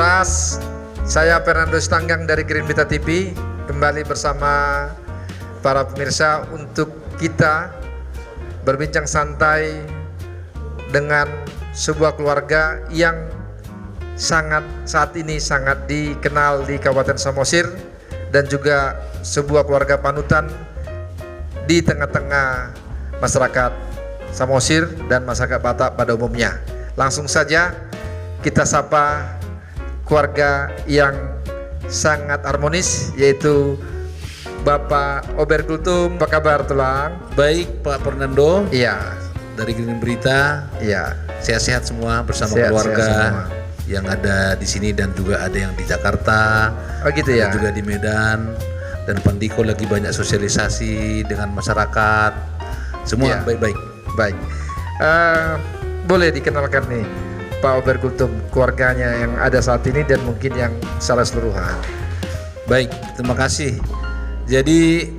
Moras, saya Fernando Stanggang dari Green Beta TV kembali bersama para pemirsa untuk kita berbincang santai dengan sebuah keluarga yang saat ini sangat dikenal di Kabupaten Samosir dan juga sebuah keluarga panutan di tengah-tengah masyarakat Samosir dan masyarakat Batak pada umumnya. Langsung saja kita sapa keluarga yang sangat harmonis, yaitu Bapak Ober Gultum. Apa kabar Tulang? Baik Pak Fernando. Iya. Dari Green Berita. Iya. Sehat-sehat semua bersama Sehat-sehat keluarga semua yang ada di sini dan juga ada yang di Jakarta. Oh gitu ya. Dan juga di Medan. Dan Pandiko lagi banyak sosialisasi dengan masyarakat. Semua Iya. baik-baik. Baik. Boleh dikenalkan nih Pak Ober Gultum, keluarganya yang ada saat ini dan mungkin yang secara keseluruhan. Baik, terima kasih. Jadi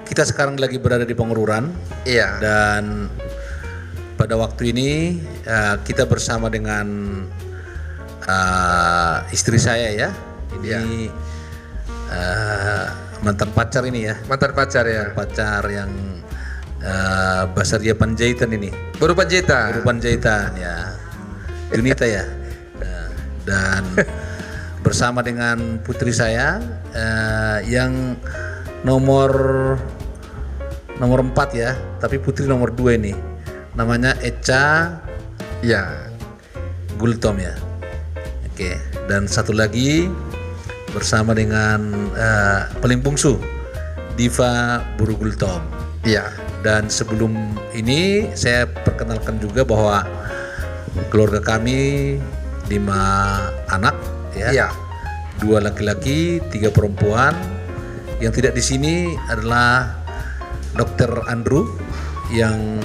kita sekarang lagi berada di Pengururan. Iya. Dan pada waktu ini kita bersama dengan istri saya ya. Ini mantan pacar ini ya. Mantan pacar ya. Pacar yang Basaria Panjaitan ini. Baru Panjaitan. Baru Panjaitan ya. Junita ya. Dan bersama dengan putri saya yang nomor 4 ya, tapi putri nomor 2 ini. Namanya Echa Ya. Gultom ya. Oke, dan satu lagi bersama dengan paling bungsu Diva Buru Gultom. Iya. Dan sebelum ini saya perkenalkan juga bahwa keluarga kami 5 anak ya. Iya. 2 laki-laki, 3 perempuan. Yang tidak di sini adalah Dr. Andrew yang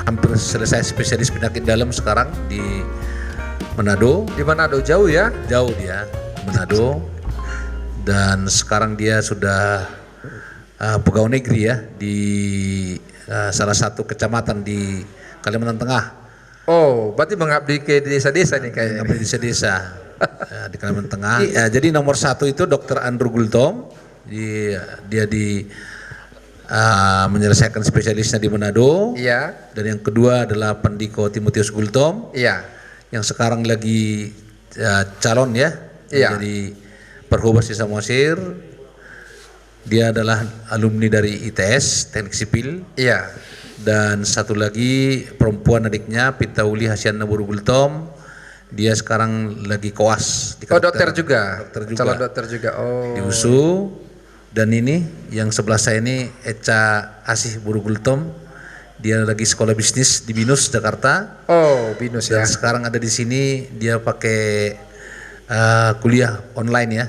hampir selesai spesialis penyakit dalam sekarang di Manado. Di Manado jauh ya? Jauh dia, Manado. Dan sekarang dia sudah pegawai negeri ya di salah satu kecamatan di Kalimantan Tengah. Oh, berarti mengabdi ke desa-desa nih kayaknya. Di desa-desa di Kalimantan Tengah. Ya, jadi nomor 1 itu Dr. Andrew Gultom. Dia menyelesaikan spesialisnya di Manado. Iya. Dan yang kedua adalah Pandiko Timotius Gultom. Iya. Yang sekarang lagi calon ya. Iya. Jadi Perhubas di Samosir. Dia adalah alumni dari ITS Teknik Sipil. Iya. Dan satu lagi perempuan adiknya Pitauli Hasyana Buru Gultom. Dia sekarang lagi koas di dokter juga. Dokter juga. Calon dokter juga. Oh. Di USU. Dan ini yang sebelah saya ini Echa Asih Buru Gultom. Dia lagi sekolah bisnis di BINUS Jakarta. Oh, BINUS ya. Dan sekarang ada di sini dia pakai kuliah online ya.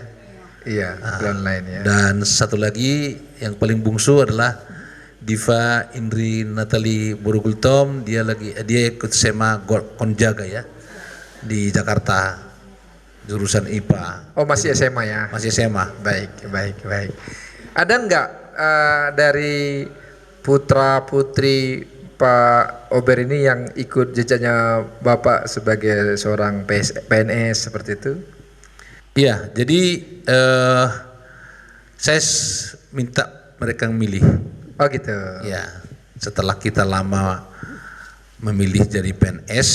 Iya, online ya. Dan satu lagi yang paling bungsu adalah Diva Indri Natali Buru Gultom. Dia ikut SMA Konjaga ya di Jakarta, jurusan IPA. Oh, masih SMA ya? Masih SMA. Baik. Ada enggak dari putra putri Pak Ober ini yang ikut jejaknya Bapak sebagai seorang PNS seperti itu? Iya, jadi saya minta mereka memilih. Oh gitu. Ya, setelah kita lama memilih jadi PNS,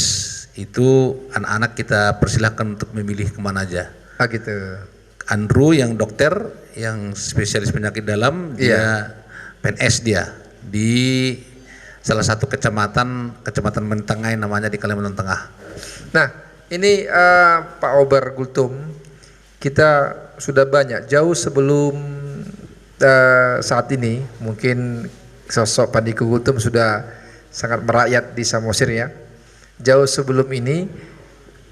itu anak-anak kita persilahkan untuk memilih kemana aja. Oh gitu. Andrew yang dokter, yang spesialis penyakit dalam, dia PNS dia di salah satu kecamatan Mentengai namanya di Kalimantan Tengah. Nah, ini Pak Ober Gultum, kita sudah banyak jauh sebelum saat ini mungkin sosok Pandiko Gultum sudah sangat merakyat di Samosir ya. Jauh sebelum ini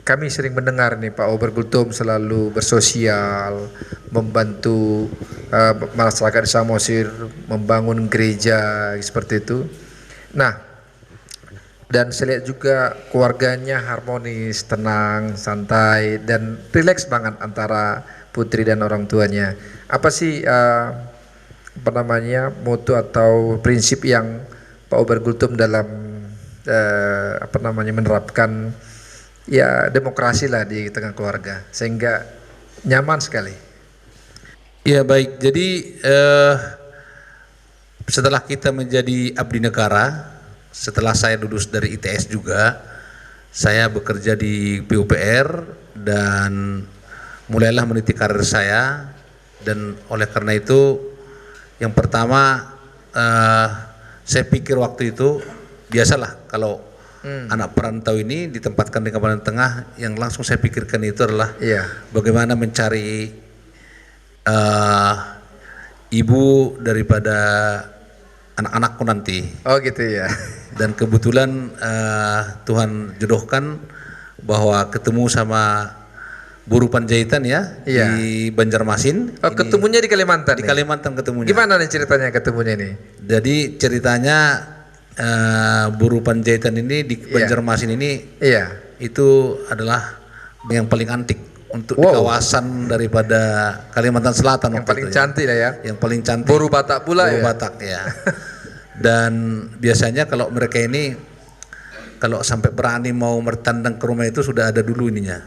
kami sering mendengar nih Pak Ober Gultum selalu bersosial, membantu masyarakat di Samosir, membangun gereja seperti itu. Nah, dan saya lihat juga keluarganya harmonis, tenang, santai, dan rileks banget antara putri dan orang tuanya. Apa sih moto atau prinsip yang Pak Ober Gultum dalam menerapkan ya demokrasi lah di tengah keluarga, sehingga nyaman sekali. Ya baik, jadi setelah kita menjadi abdi negara, setelah saya lulus dari ITS juga, saya bekerja di PUPR dan mulailah meniti karir saya. Dan oleh karena itu, yang pertama saya pikir waktu itu, biasalah kalau anak perantau ini ditempatkan di Kalimantan Tengah, yang langsung saya pikirkan itu adalah bagaimana mencari ibu daripada anak-anakku nanti. Oh gitu ya. Dan kebetulan Tuhan jodohkan bahwa ketemu sama buruh Panjaitan ya di Banjarmasin. Oh, ketemunya di Kalimantan. Di Kalimantan ketemunya. Gimana nih ceritanya ketemunya nih? Jadi ceritanya buruh Panjaitan ini di Banjarmasin ini itu adalah yang paling antik untuk di kawasan daripada Kalimantan Selatan. Yang paling cantik lah ya. Yang paling cantik. Buruh Batak pula buruh Batak ya. Dan biasanya kalau mereka ini kalau sampai berani mau bertandang ke rumah itu sudah ada dulu ininya,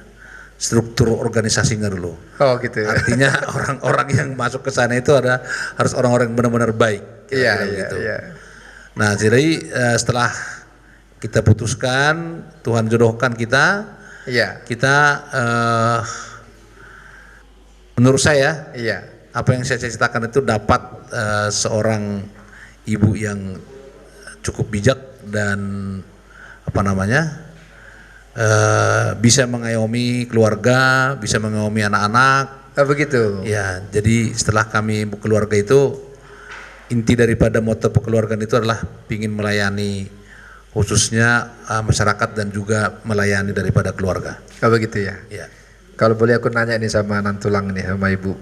struktur organisasinya dulu. Oh gitu ya. Artinya orang-orang yang masuk ke sana itu harus orang-orang yang benar-benar baik. Iya. Nah jadi setelah kita putuskan, Tuhan jodohkan kita, kita menurut saya, apa yang saya ceritakan itu dapat seorang ibu yang cukup bijak dan bisa mengayomi keluarga, bisa mengayomi anak-anak. Oh begitu. Ya, jadi setelah kami keluarga itu, inti daripada moto kekeluargaan itu adalah ingin melayani khususnya masyarakat dan juga melayani daripada keluarga. Oh begitu ya. Ya. Kalau boleh aku nanya nih sama Nantulang nih sama ibu.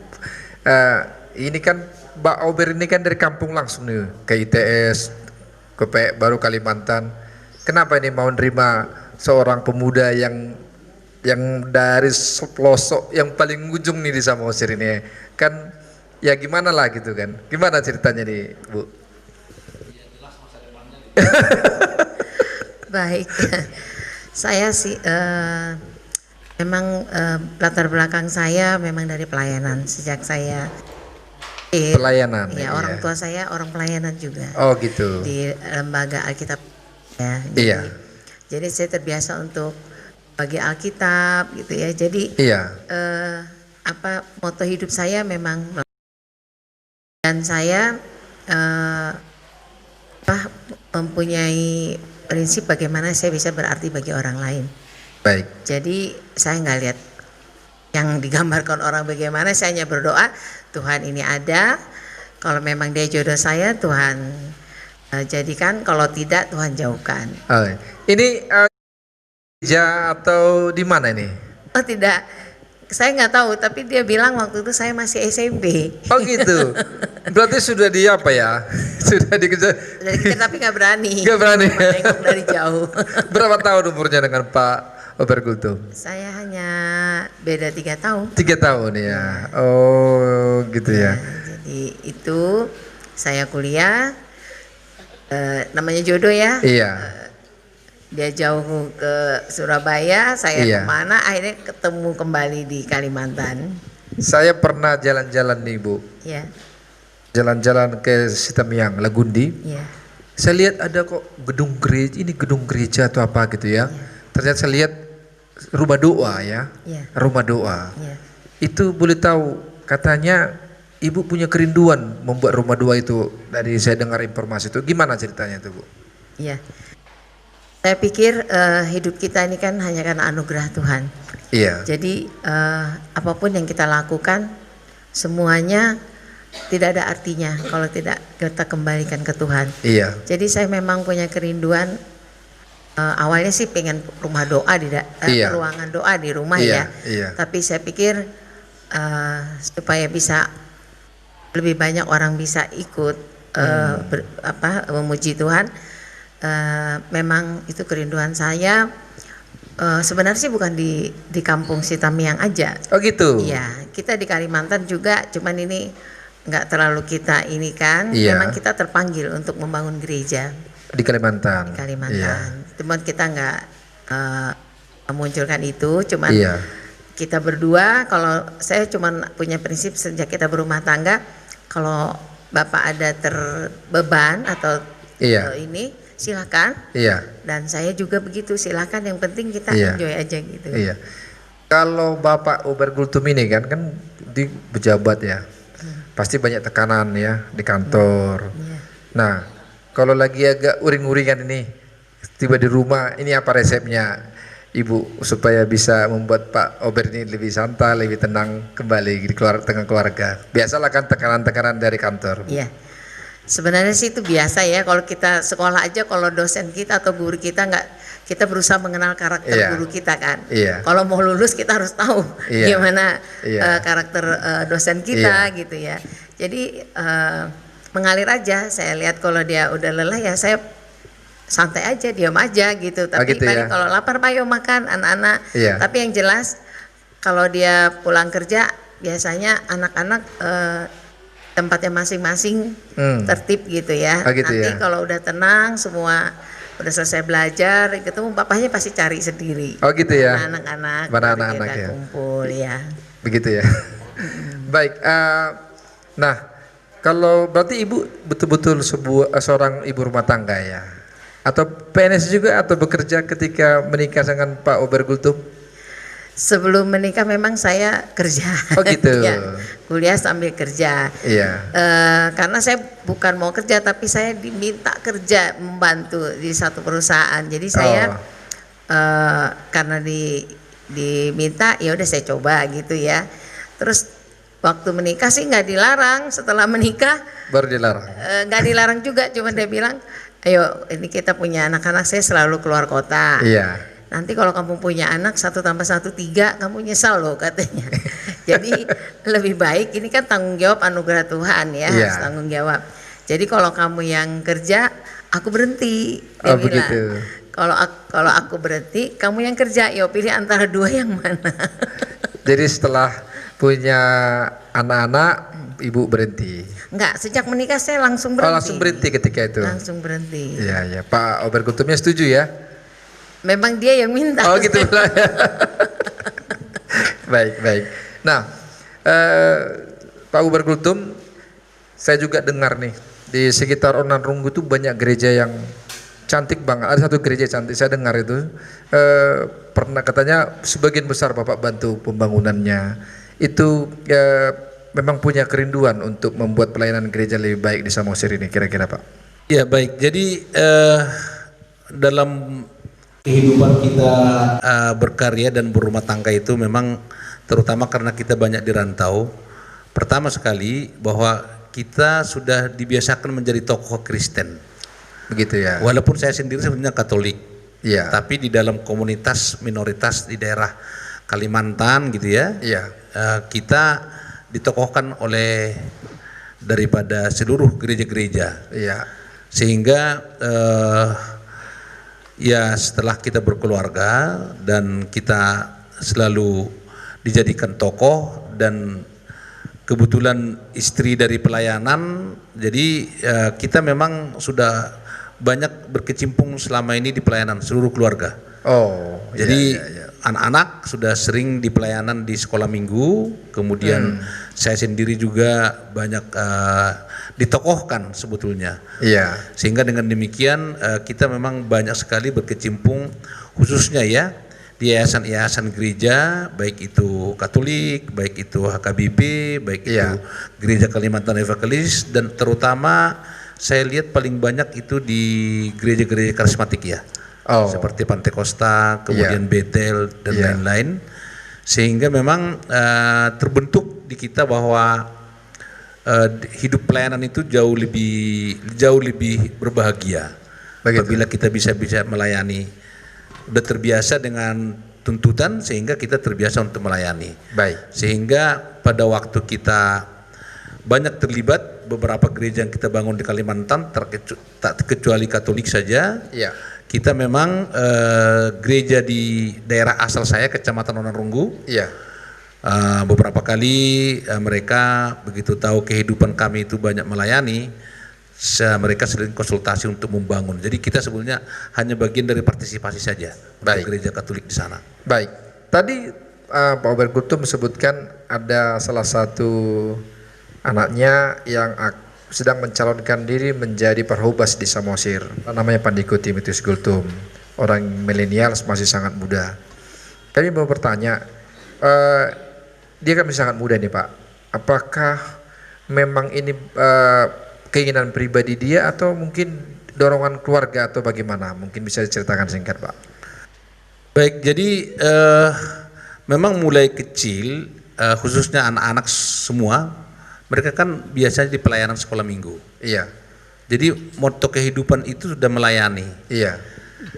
Ini kan Mbak Ober ini kan dari kampung langsung nih ke ITS, ke baru Kalimantan. Kenapa ini mau nerima seorang pemuda yang dari pelosok yang paling ujung nih di Samosir ini? Kan ya gimana lah gitu kan? Gimana ceritanya nih Bu? Baik, saya sih memang latar belakang saya memang dari pelayanan sejak saya pelayanan. Ya, orang tua saya orang pelayanan juga. Oh gitu. Di lembaga Alkitab ya. Jadi saya terbiasa untuk bagi Alkitab gitu ya. Jadi moto hidup saya memang, dan saya mempunyai prinsip bagaimana saya bisa berarti bagi orang lain. Baik. Jadi saya nggak lihat yang digambarkan orang bagaimana, saya hanya berdoa, Tuhan ini ada, kalau memang dia jodoh saya, Tuhan jadikan, kalau tidak Tuhan jauhkan. Ini gereja atau di mana ini? Oh tidak, saya nggak tahu, tapi dia bilang waktu itu saya masih SMP. Oh gitu. Berarti sudah di apa ya? Sudah dikejar. Tapi nggak berani. Nggak berani. Menengok dari jauh. Berapa tahun umurnya dengan Pak Obergultum? Saya hanya beda 3 tahun. 3 tahun ya. Oh gitu ya. Jadi itu saya kuliah, namanya jodoh ya. Iya. Dia jauh ke Surabaya, saya kemana, akhirnya ketemu kembali di Kalimantan. Saya pernah jalan-jalan nih Bu. Iya. Jalan-jalan ke Sitamiang, Lagundi. Iya. Saya lihat ada kok gedung gereja, ini gedung gereja atau apa gitu ya. Ternyata saya lihat rumah doa ya. Rumah doa. Itu boleh tahu, katanya Ibu punya kerinduan membuat rumah doa itu. Dari saya dengar informasi itu, gimana ceritanya itu Bu? Iya. Saya pikir hidup kita ini kan hanya karena anugerah Tuhan. Iya. Jadi apapun yang kita lakukan semuanya tidak ada artinya kalau tidak kita kembalikan ke Tuhan. Iya. Jadi saya memang punya kerinduan, awalnya sih pengen rumah doa ruangan doa di rumah ya. Tapi saya pikir supaya bisa lebih banyak orang bisa ikut memuji Tuhan. Memang itu kerinduan saya. Sebenarnya sih bukan di kampung Sitamiang aja. Oh gitu. Iya, kita di Kalimantan juga, cuman ini nggak terlalu kita ini kan. Memang kita terpanggil untuk membangun gereja di Kalimantan. Cuman kita nggak memunculkan itu, cuman kita berdua, kalau saya cuman punya prinsip sejak kita berumah tangga, kalau Bapak ada terbeban atau ini silakan. Dan saya juga begitu, silakan, yang penting kita enjoy aja gitu. Kalau Bapak Obergultum ini kan di pejabat ya, pasti banyak tekanan ya di kantor. Nah, kalau lagi agak uring-uringan ini, tiba di rumah, ini apa resepnya Ibu supaya bisa membuat Pak Ober ini lebih santai, lebih tenang kembali di tengah keluarga? Biasalah kan tekanan-tekanan dari kantor. Iya, sebenarnya sih itu biasa ya. Kalau kita sekolah aja, kalau dosen kita atau guru kita kita berusaha mengenal karakter guru kita kan. Kalau mau lulus kita harus tahu gimana karakter dosen kita gitu ya. Jadi mengalir aja. Saya lihat kalau dia udah lelah ya saya santai aja, diam aja gitu. Tapi gitu paling kalau lapar ayo makan anak-anak. Tapi yang jelas kalau dia pulang kerja biasanya anak-anak tempatnya masing-masing tertib gitu ya. Nanti kalau udah tenang semua, udah selesai belajar, ketemu bapaknya pasti cari sendiri. Gitu ya. Anak-anak. Anak-anak ya. Kumpul ya. Begitu ya. Baik. Nah, kalau berarti Ibu betul-betul seorang ibu rumah tangga ya? Atau PNS juga atau bekerja ketika menikah dengan Pak Obergultum? Sebelum menikah memang saya kerja. Gitu. Ya, kuliah sambil kerja. Karena saya bukan mau kerja, tapi saya diminta kerja membantu di satu perusahaan. Jadi saya karena diminta, ya udah saya coba gitu ya. Terus waktu menikah sih nggak dilarang. Setelah menikah baru dilarang. Nggak dilarang juga, cuma dia bilang, ayo ini kita punya anak-anak, saya selalu keluar kota. Nanti kalau kamu punya anak 1 + 1 3, kamu nyesal loh katanya. Jadi lebih baik, ini kan tanggung jawab anugerah Tuhan ya, harus tanggung jawab. Jadi kalau kamu yang kerja, aku berhenti. Dia bilang. Kalau aku berhenti, kamu yang kerja. Yo pilih antara dua yang mana. Jadi setelah punya anak-anak, Ibu berhenti? Enggak, sejak menikah saya langsung berhenti. Langsung berhenti ketika itu? Langsung berhenti. Iya. Pak Obergultumnya setuju ya? Memang dia yang minta. Gitu. Baik. Nah, Pak Obergultum, saya juga dengar nih di sekitar Onanrunggu itu banyak gereja yang cantik banget. Ada satu gereja cantik, saya dengar itu pernah katanya sebagian besar Bapak bantu pembangunannya. Itu memang punya kerinduan untuk membuat pelayanan gereja lebih baik di Samosir ini, kira-kira Pak? Ya baik. Jadi dalam kehidupan kita berkarya dan berumah tangga itu memang terutama karena kita banyak di rantau. Pertama sekali bahwa kita sudah dibiasakan menjadi tokoh Kristen. Begitu ya. Walaupun saya sendiri sebenarnya Katolik. Tapi di dalam komunitas minoritas di daerah Kalimantan gitu ya. Kita ditokohkan oleh daripada seluruh gereja-gereja. Sehingga ya setelah kita berkeluarga dan kita selalu dijadikan tokoh dan kebetulan istri dari pelayanan, jadi kita memang sudah banyak berkecimpung selama ini di pelayanan seluruh keluarga. Jadi anak-anak sudah sering di pelayanan di sekolah minggu, kemudian saya sendiri juga banyak ditokohkan sebetulnya. Sehingga dengan demikian kita memang banyak sekali berkecimpung khususnya ya di yayasan-yayasan gereja, baik itu Katolik, baik itu HKBP, baik itu Gereja Kalimantan Evangelis, dan terutama saya lihat paling banyak itu di gereja-gereja karismatik ya. Seperti Pantai Costa, kemudian Bethel dan lain-lain. Sehingga memang terbentuk di kita bahwa hidup pelayanan itu jauh lebih berbahagia. Apabila kita bisa melayani, udah terbiasa dengan tuntutan sehingga kita terbiasa untuk melayani. Sehingga pada waktu kita banyak terlibat, beberapa gereja yang kita bangun di Kalimantan, tak kecuali Katolik saja, kita memang gereja di daerah asal saya, Kecamatan Onanrunggu, beberapa kali mereka begitu tahu kehidupan kami itu banyak melayani, mereka sering konsultasi untuk membangun. Jadi kita sebenarnya hanya bagian dari partisipasi saja untuk gereja Katolik di sana. Baik. Tadi Pak Obergultum sebutkan ada salah satu anaknya yang sedang mencalonkan diri menjadi parhubas di Samosir. Namanya Pandiko Timotius Gultum. Orang milenial masih sangat muda. Kami mau bertanya, dia kan masih sangat muda nih Pak. Apakah memang ini keinginan pribadi dia atau mungkin dorongan keluarga atau bagaimana? Mungkin bisa diceritakan singkat Pak. Baik, jadi memang mulai kecil, khususnya anak-anak semua, mereka kan biasanya di pelayanan sekolah minggu. Iya. Jadi moto kehidupan itu sudah melayani. Iya.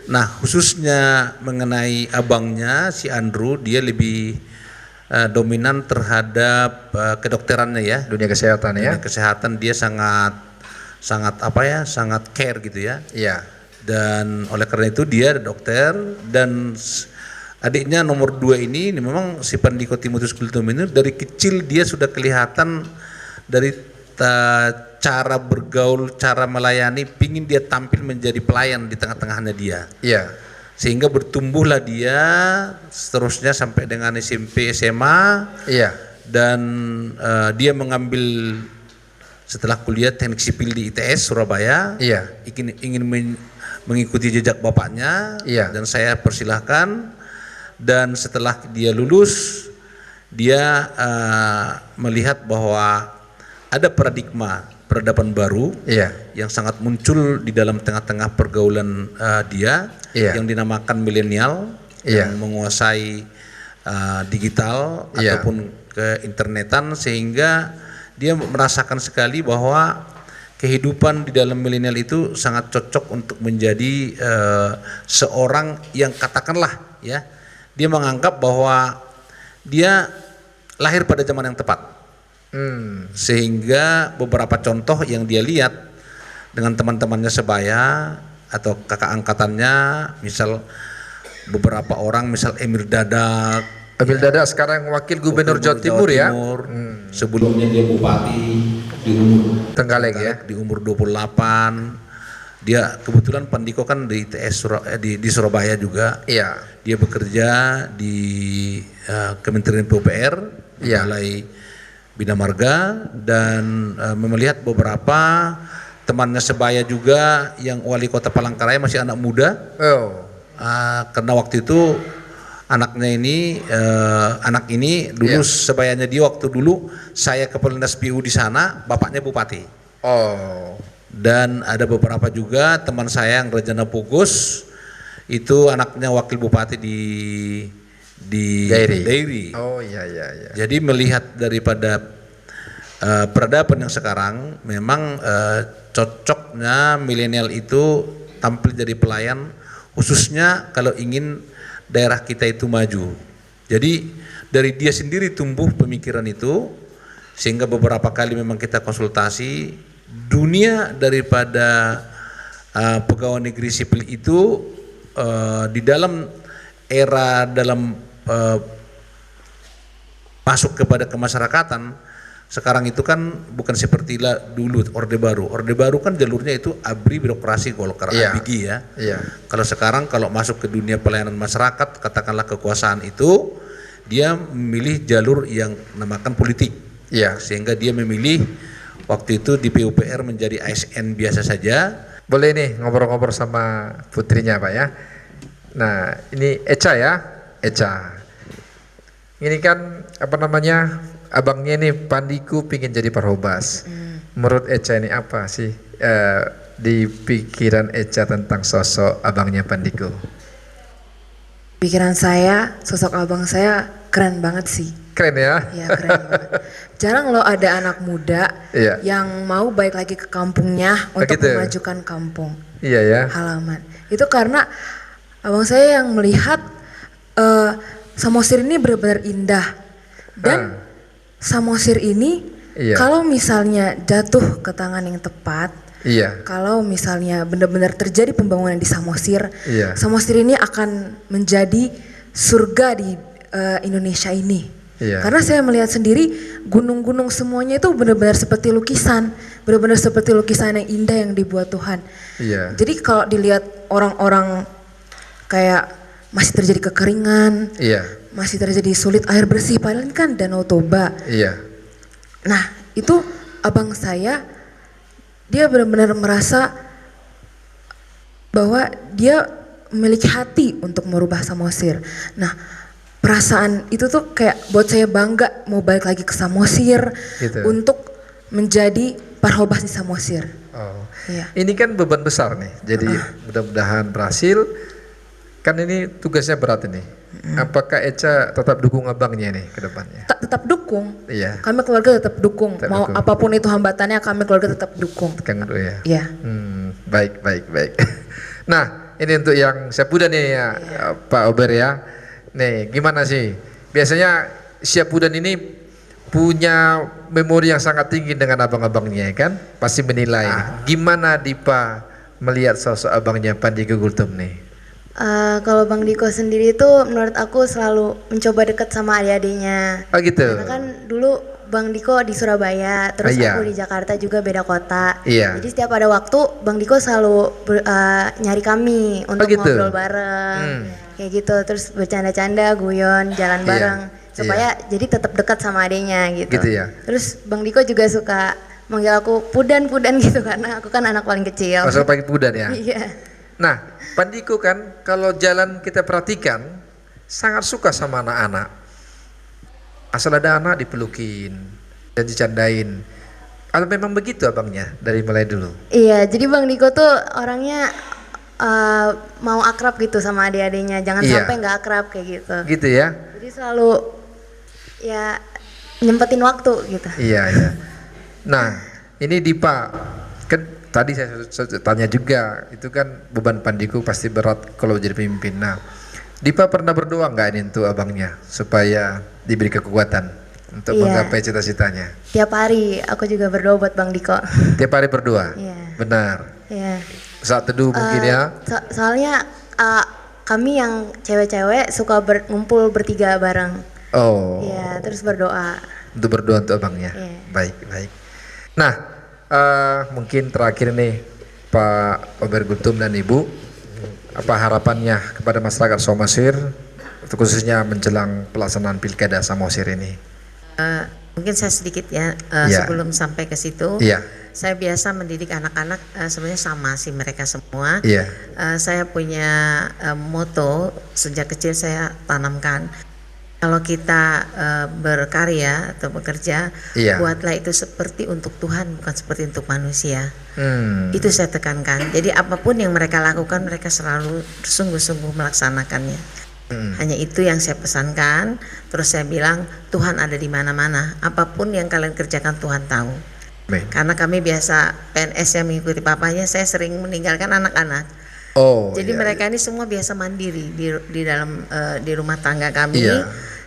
Nah, khususnya mengenai abangnya si Andrew, dia lebih dominan terhadap kedokterannya ya. Dunia kesehatan ya. Dunia kesehatan dia sangat sangat care gitu ya. Iya. Dan oleh karena itu dia dokter, dan adiknya nomor 2 ini memang si Pandiko Timotius Gultum ini dari kecil dia sudah kelihatan dari cara bergaul, cara melayani, pingin dia tampil menjadi pelayan di tengah-tengahnya dia. Iya. Sehingga bertumbuhlah dia seterusnya sampai dengan SMP, SMA. Iya. Dan dia mengambil setelah kuliah teknik sipil di ITS Surabaya. Iya. Ingin mengikuti jejak bapaknya. Iya. Dan saya persilahkan. Dan setelah dia lulus, dia melihat bahwa ada peradaban baru yang sangat muncul di dalam tengah-tengah pergaulan dia, yang dinamakan milenial, yang menguasai digital ataupun keinternetan, sehingga dia merasakan sekali bahwa kehidupan di dalam milenial itu sangat cocok untuk menjadi seorang yang katakanlah ya, dia menganggap bahwa dia lahir pada zaman yang tepat. Sehingga beberapa contoh yang dia lihat dengan teman-temannya sebaya atau kakak angkatannya, misal beberapa orang, misal Emil Dadak. Emil Dadak sekarang wakil gubernur Jawa Timur ya. Sebelumnya dia bupati di umur Tenggalek ya. Di umur 28. Dia kebetulan Pandiko kan di ITS di Surabaya juga. Iya. Dia bekerja di Kementerian PUPR, Balai Bina Marga, dan melihat beberapa temannya sebaya juga yang wali kota Palangkaraya masih anak muda. Karena waktu itu anaknya ini anak ini dulu sebayanya dia waktu dulu saya kepala dinas PU di sana, bapaknya bupati. Dan ada beberapa juga teman saya yang Rejana Pugus itu anaknya wakil bupati di Dairi. Jadi melihat daripada peradaban yang sekarang, memang cocoknya milenial itu tampil jadi pelayan, khususnya kalau ingin daerah kita itu maju. Jadi dari dia sendiri tumbuh pemikiran itu, sehingga beberapa kali memang kita konsultasi. Dunia daripada pegawai negeri sipil itu di dalam era masuk kepada kemasyarakatan sekarang itu kan bukan seperti dulu Orde Baru. Orde Baru kan jalurnya itu ABRI, birokrasi Golkar, ABG ya. Kalau sekarang kalau masuk ke dunia pelayanan masyarakat, katakanlah kekuasaan itu, dia memilih jalur yang namakan politik. Sehingga dia memilih waktu itu di PUPR menjadi ASN biasa saja. Boleh nih ngobrol-ngobrol sama putrinya Pak ya. Nah ini Echa ya, Echa. Ini kan apa namanya, abangnya nih Pandiko pingin jadi parhubas. Menurut Echa ini apa sih di pikiran Echa tentang sosok abangnya Pandiko? Pikiran saya, sosok abang saya keren banget sih. Keren ya? Iya keren banget. Jarang loh ada anak muda yang mau balik lagi ke kampungnya untuk memajukan kampung halaman. Itu karena abang saya yang melihat Samosir ini benar-benar indah. Dan Samosir ini kalau misalnya jatuh ke tangan yang tepat, kalau misalnya benar-benar terjadi pembangunan di Samosir, Samosir ini akan menjadi surga di Indonesia ini. Karena saya melihat sendiri gunung-gunung semuanya itu benar-benar seperti lukisan, benar-benar seperti lukisan yang indah yang dibuat Tuhan. Jadi kalau dilihat orang-orang kayak masih terjadi kekeringan, masih terjadi sulit air bersih, padahal ini kan Danau Toba. Nah itu abang saya, dia benar-benar merasa bahwa dia memiliki hati untuk merubah Samosir. Nah perasaan itu tuh kayak buat saya bangga mau balik lagi ke Samosir gitu. Untuk menjadi parhobas di Samosir. Ini kan beban besar nih, jadi mudah-mudahan berhasil. Kan ini tugasnya berat ini. Apakah Echa tetap dukung abangnya nih ke depannya? Tetap dukung. Kami keluarga tetap dukung. Mau apapun itu hambatannya, kami keluarga tetap dukung. Baik. Nah, ini untuk yang Syapudan nih ya, Pak Ober ya. Nih, gimana sih? Biasanya Syapudan ini punya memori yang sangat tinggi dengan abang-abangnya kan? Pasti menilai. Gimana Dipa melihat sosok abangnya Pandiko Gultom nih? Kalau Bang Diko sendiri itu menurut aku selalu mencoba dekat sama adik-adiknya. Gitu. Karena kan dulu Bang Diko di Surabaya, terus aku di Jakarta juga beda kota. Jadi setiap ada waktu Bang Diko selalu nyari kami untuk ngobrol bareng. Kayak gitu, terus bercanda-canda, guyon, jalan bareng. Supaya jadi tetap dekat sama adiknya gitu. Terus Bang Diko juga suka manggil aku Pudan gitu karena aku kan anak paling kecil. Masuk paling Pudan ya? Iya. Nah, Pandiko kan kalau jalan kita perhatikan sangat suka sama anak-anak. Asal ada anak dipelukin dan dicandain. Kalau memang begitu abangnya dari mulai dulu? Iya, jadi Bang Diko tuh orangnya mau akrab gitu sama adik-adiknya. Jangan sampai nggak akrab kayak gitu. Gitu ya? Jadi selalu ya nyempetin waktu gitu. Iya. Nah, ini Dipa, kan tadi saya tanya juga, itu kan beban Pandiko pasti berat kalau jadi pemimpin. Nah, Dipa pernah berdoa nggak ini untuk abangnya supaya diberi kekuatan untuk menggapai cita-citanya? Tiap hari aku juga berdoa buat Bang Diko. Tiap hari berdoa? Benar? Saat teduh mungkin ya? Soalnya kami yang cewek-cewek suka ngumpul bertiga bareng. Terus berdoa. Untuk berdoa untuk abangnya? Baik. Nah, mungkin terakhir nih Pak Ober Gultom dan Ibu, apa harapannya kepada masyarakat Samosir khususnya menjelang pelaksanaan Pilkada Samosir ini? Mungkin saya sedikit ya, sebelum sampai ke situ, saya biasa mendidik anak-anak, sebenarnya sama sih mereka semua. Saya punya moto sejak kecil saya tanamkan. Kalau kita berkarya atau bekerja, buatlah itu seperti untuk Tuhan, bukan seperti untuk manusia. Itu saya tekankan. Jadi apapun yang mereka lakukan, mereka selalu sungguh-sungguh melaksanakannya. Hanya itu yang saya pesankan. Terus saya bilang Tuhan ada di mana-mana. Apapun yang kalian kerjakan Tuhan tahu. Karena kami biasa PNS yang mengikuti papanya, saya sering meninggalkan anak-anak. Jadi mereka ini semua biasa mandiri di dalam di rumah tangga kami.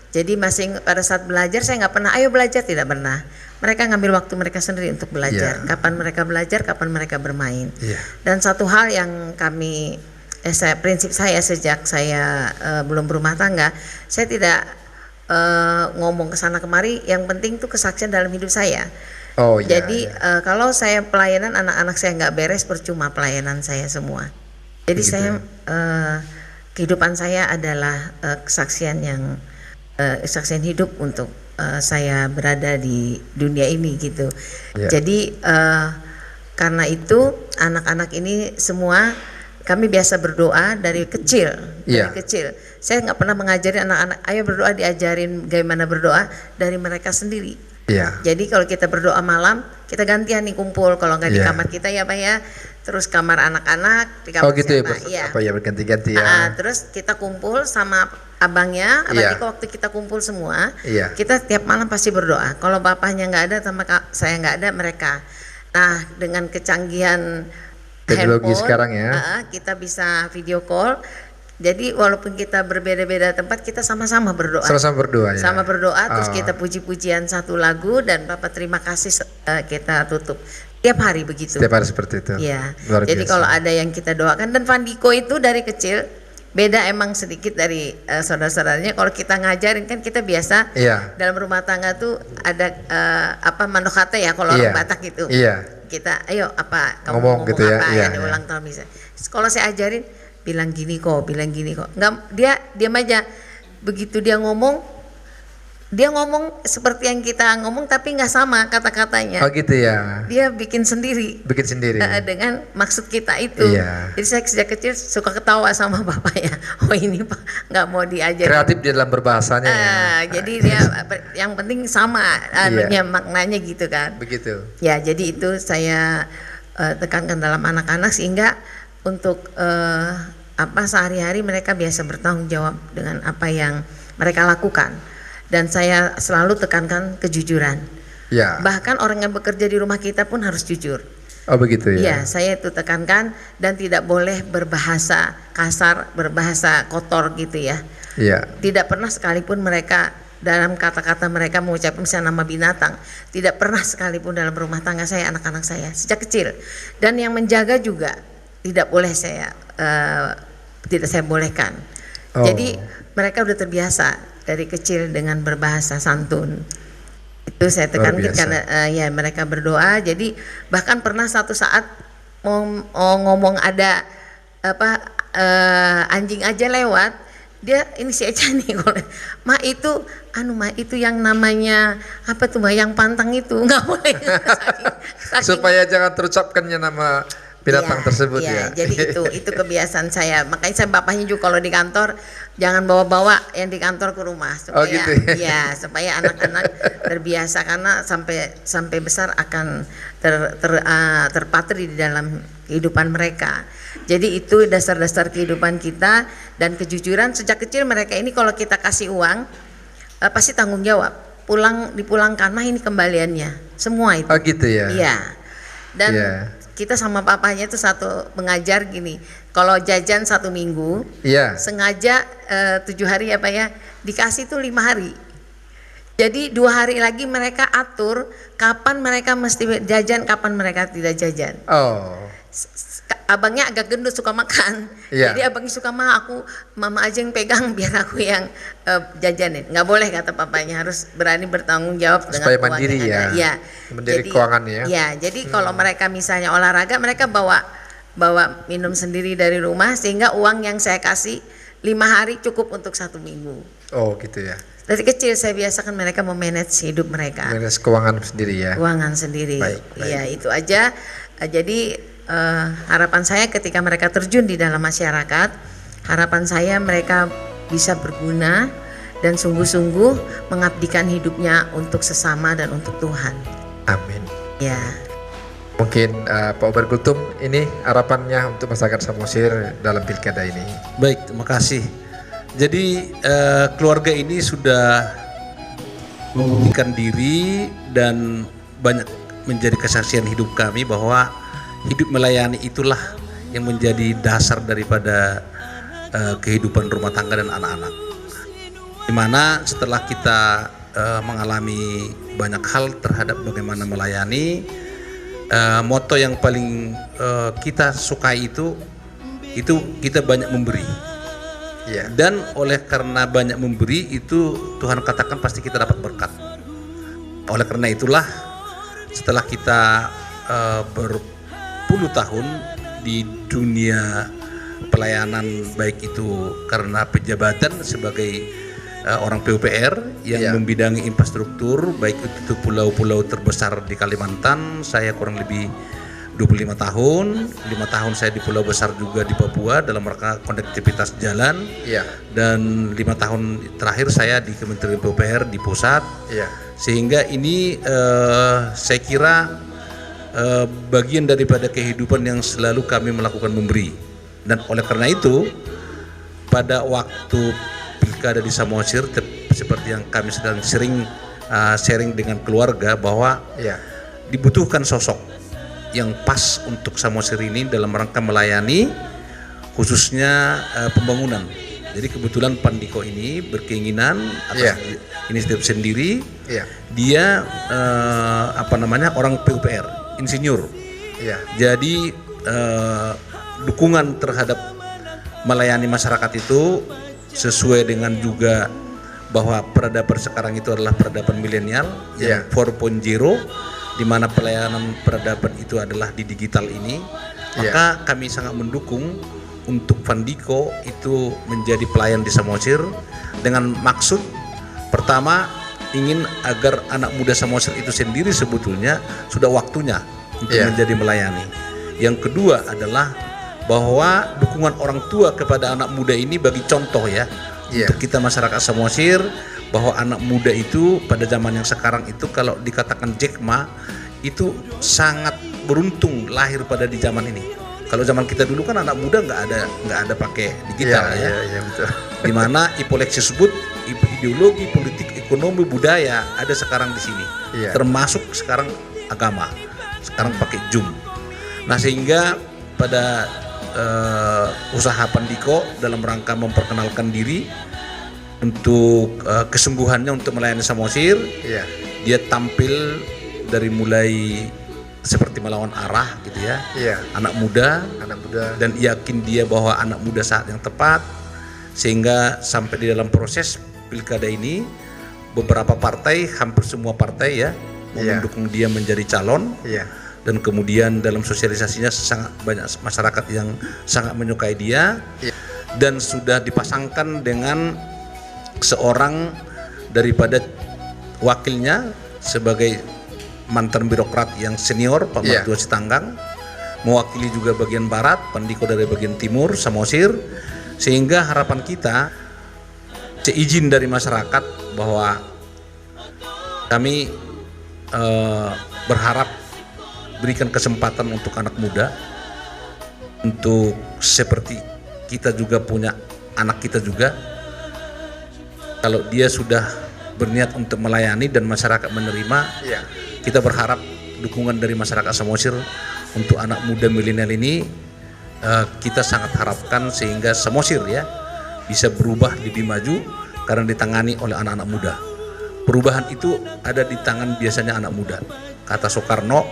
Jadi pada saat belajar saya nggak pernah ayo belajar, tidak pernah. Mereka ngambil waktu mereka sendiri untuk belajar. Kapan mereka belajar, kapan mereka bermain. Dan satu hal yang prinsip saya sejak saya belum berumah tangga, saya tidak ngomong kesana kemari. Yang penting tuh kesaksian dalam hidup saya. Jadi kalau saya pelayanan anak-anak saya nggak beres, percuma pelayanan saya semua. Jadi saya kehidupan saya adalah kesaksian hidup untuk saya berada di dunia ini gitu. Jadi karena itu anak-anak ini semua kami biasa berdoa dari kecil. Saya nggak pernah mengajari anak-anak ayo berdoa, diajarin bagaimana berdoa dari mereka sendiri. Jadi kalau kita berdoa malam, kita gantian nih kumpul. Kalau nggak di kamar kita ya Pak ya, terus kamar anak-anak di kamar gitu siapa? Berganti-ganti ya. Terus kita kumpul sama abangnya, abang waktu kita kumpul semua, kita tiap malam pasti berdoa. Kalau bapaknya nggak ada sama saya nggak ada, mereka. Nah dengan kecanggihan teknologi handphone, sekarang ya, kita bisa video call. Jadi walaupun kita berbeda-beda tempat, kita sama-sama berdoa. Sama-sama berdoa ya. Sama berdoa, terus kita puji-pujian satu lagu dan Bapak terima kasih, kita tutup. Tiap hari begitu. Setiap hari seperti itu. Jadi kalau ada yang kita doakan, dan Pandiko itu dari kecil beda emang sedikit dari saudara-saudaranya. Kalau kita ngajarin kan kita biasa dalam rumah tangga tuh ada mandok kata ya kalau orang Batak itu. Kita ayo apa kamu ngomong gitu apa ya diulang tahun bisa. Kalau saya ajarin bilang gini kok. Enggak, dia diam aja. Begitu dia ngomong seperti yang kita ngomong tapi nggak sama kata-katanya. Oh gitu ya. Dia bikin sendiri dengan maksud kita itu. Jadi saya sejak kecil suka ketawa sama bapaknya. Oh ini Pak nggak mau diajarin. Kreatif di dalam berbahasanya. Jadi dia yang penting sama maknanya gitu kan. Begitu. Ya jadi itu saya tekankan dalam anak-anak sehingga untuk sehari-hari mereka biasa bertanggung jawab dengan apa yang mereka lakukan. Dan saya selalu tekankan kejujuran. Bahkan orang yang bekerja di rumah kita pun harus jujur. Oh begitu ya. Iya, saya itu tekankan dan tidak boleh berbahasa kasar, berbahasa kotor gitu ya. Tidak pernah sekalipun mereka dalam kata-kata mereka mengucapkan misalnya nama binatang, tidak pernah sekalipun dalam rumah tangga saya, anak-anak saya sejak kecil. Dan yang menjaga juga tidak boleh tidak saya bolehkan. Jadi mereka udah terbiasa dari kecil dengan berbahasa santun. Itu saya tekankan karena mereka berdoa. Jadi bahkan pernah satu saat mau ngomong ada anjing aja lewat, dia ini si Eca nih, Ma itu yang namanya apa tuh Ma yang pantang itu nggak boleh. Supaya jangan terucapkannya nama binatang tersebut ya. Jadi itu kebiasaan saya. Makanya saya bapaknya juga kalau di kantor jangan bawa-bawa yang di kantor ke rumah supaya supaya anak-anak terbiasa karena sampai besar akan terpatri di dalam kehidupan mereka. Jadi itu dasar-dasar kehidupan kita dan kejujuran sejak kecil mereka ini kalau kita kasih uang pasti tanggung jawab. Dipulangkan mah ini kembaliannya. Semua itu. Oh gitu ya. Iya. Dan kita sama papanya itu mengajar gini, kalau jajan 1 minggu, sengaja 7 hari ya Pak ya, dikasih tuh 5 hari. Jadi 2 hari lagi mereka atur kapan mereka mesti jajan, kapan mereka tidak jajan. Abangnya agak gendut suka makan, jadi abangnya suka mama aja yang pegang biar aku yang jajanin. Nggak boleh kata papanya, harus berani bertanggung jawab supaya dengan mandiri ya. Mandiri keuangannya ya. Jadi kalau mereka misalnya olahraga, mereka bawa minum sendiri dari rumah sehingga uang yang saya kasih 5 hari cukup untuk 1 minggu. Oh gitu ya. Dari kecil saya biasakan mereka memanage hidup mereka. Manage keuangan sendiri ya. Keuangan sendiri. Iya itu aja. Jadi harapan saya ketika mereka terjun di dalam masyarakat, harapan saya mereka bisa berguna dan sungguh-sungguh mengabdikan hidupnya untuk sesama dan untuk Tuhan. Amin. Ya. Mungkin Pak Obergultum ini harapannya untuk masyarakat Samosir dalam pilkada ini. Baik, terima kasih. Jadi keluarga ini sudah membuktikan diri dan banyak menjadi kesaksian hidup kami bahwa hidup melayani itulah yang menjadi dasar daripada kehidupan rumah tangga dan anak-anak. Dimana setelah kita mengalami banyak hal terhadap bagaimana melayani, moto yang paling kita sukai itu kita banyak memberi. Dan oleh karena banyak memberi itu Tuhan katakan pasti kita dapat berkat. Oleh karena itulah setelah kita berpuluh tahun di dunia pelayanan, baik itu karena pejabatan sebagai orang PUPR yang membidangi infrastruktur, baik itu pulau-pulau terbesar di Kalimantan, saya kurang lebih 25 tahun, 5 tahun saya di pulau besar juga di Papua dalam rangka konektivitas jalan, dan 5 tahun terakhir saya di Kementerian PUPR di pusat, sehingga ini saya kira bagian daripada kehidupan yang selalu kami melakukan memberi. Dan oleh karena itu pada waktu pilkada di Samosir, seperti yang kami sedang sering sharing dengan keluarga, bahwa dibutuhkan sosok yang pas untuk Samosir ini dalam rangka melayani khususnya pembangunan. Jadi kebetulan Pandiko ini berkeinginan atas inisiatif sendiri, dia orang PUPR, insinyur. Jadi dukungan terhadap melayani masyarakat itu sesuai dengan juga bahwa peradaban sekarang itu adalah peradaban milenial yang 4.0, di mana pelayanan peradaban itu adalah di digital ini. Maka kami sangat mendukung untuk Vandiko itu menjadi pelayan di Samosir dengan maksud pertama ingin agar anak muda Samosir itu sendiri sebetulnya sudah waktunya untuk menjadi melayani. Yang kedua adalah bahwa dukungan orang tua kepada anak muda ini bagi contoh untuk kita masyarakat Samosir, bahwa anak muda itu pada zaman yang sekarang itu kalau dikatakan Jack Ma itu sangat beruntung lahir pada di zaman ini. Kalau zaman kita dulu kan anak muda nggak ada pakai digital betul. Dimana Ipolek disebut ideologi, politik, ekonomi, budaya ada sekarang di sini, termasuk sekarang agama. Sekarang pakai Zoom. Nah sehingga pada usaha Vandiko dalam rangka memperkenalkan diri untuk kesungguhannya untuk melayani Samosir, dia tampil dari mulai seperti melawan arah gitu anak muda dan yakin dia bahwa anak muda saat yang tepat, sehingga sampai di dalam proses pilkada ini beberapa partai, hampir semua partai mendukung dia menjadi calon, dan kemudian dalam sosialisasinya sangat banyak masyarakat yang sangat menyukai dia, dan sudah dipasangkan dengan seorang daripada wakilnya sebagai mantan birokrat yang senior, Pak Martua Sitanggang, mewakili juga bagian barat, Vandiko dari bagian timur, Samosir, sehingga harapan kita seizin dari masyarakat bahwa kami berharap berikan kesempatan untuk anak muda, untuk seperti kita juga punya anak kita juga, kalau dia sudah berniat untuk melayani dan masyarakat menerima, kita berharap dukungan dari masyarakat Samosir untuk anak muda milenial ini kita sangat harapkan sehingga Samosir bisa berubah lebih maju karena ditangani oleh anak-anak muda. Perubahan itu ada di tangan biasanya anak muda. Kata Soekarno,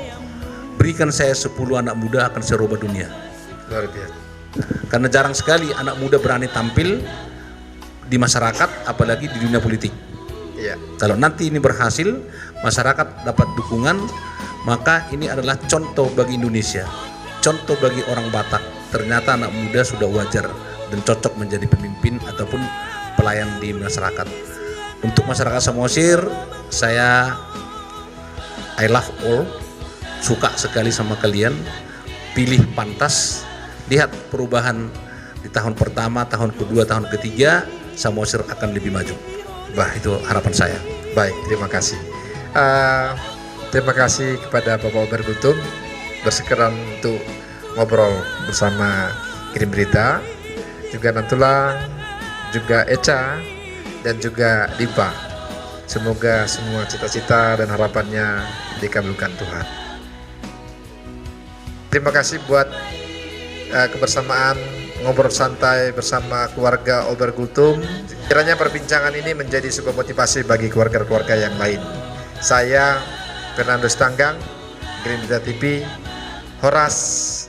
berikan saya 10 anak muda akan saya rubah dunia. Luar biasa. Karena jarang sekali anak muda berani tampil di masyarakat, apalagi di dunia politik. Kalau nanti ini berhasil, masyarakat dapat dukungan, maka ini adalah contoh bagi Indonesia, contoh bagi orang Batak. Ternyata anak muda sudah wajar dan cocok menjadi pemimpin ataupun pelayan di masyarakat. Untuk masyarakat Samosir, I love all, suka sekali sama kalian, pilih pantas, lihat perubahan di tahun pertama, tahun kedua, tahun ketiga, Samosir akan lebih maju. Itu harapan saya. Baik, terima kasih. Terima kasih kepada Bapak Obergultum bersekeran untuk ngobrol bersama Kirim Berita, juga Nantula, juga Eca, dan juga Dipa. Semoga semua cita-cita dan harapannya dikabulkan Tuhan. Terima kasih buat kebersamaan ngobrol santai bersama keluarga Obergultum. Kiranya perbincangan ini menjadi sebuah motivasi bagi keluarga-keluarga yang lain. Saya Fernando Sitanggang, Kirim Berita TV, Horas.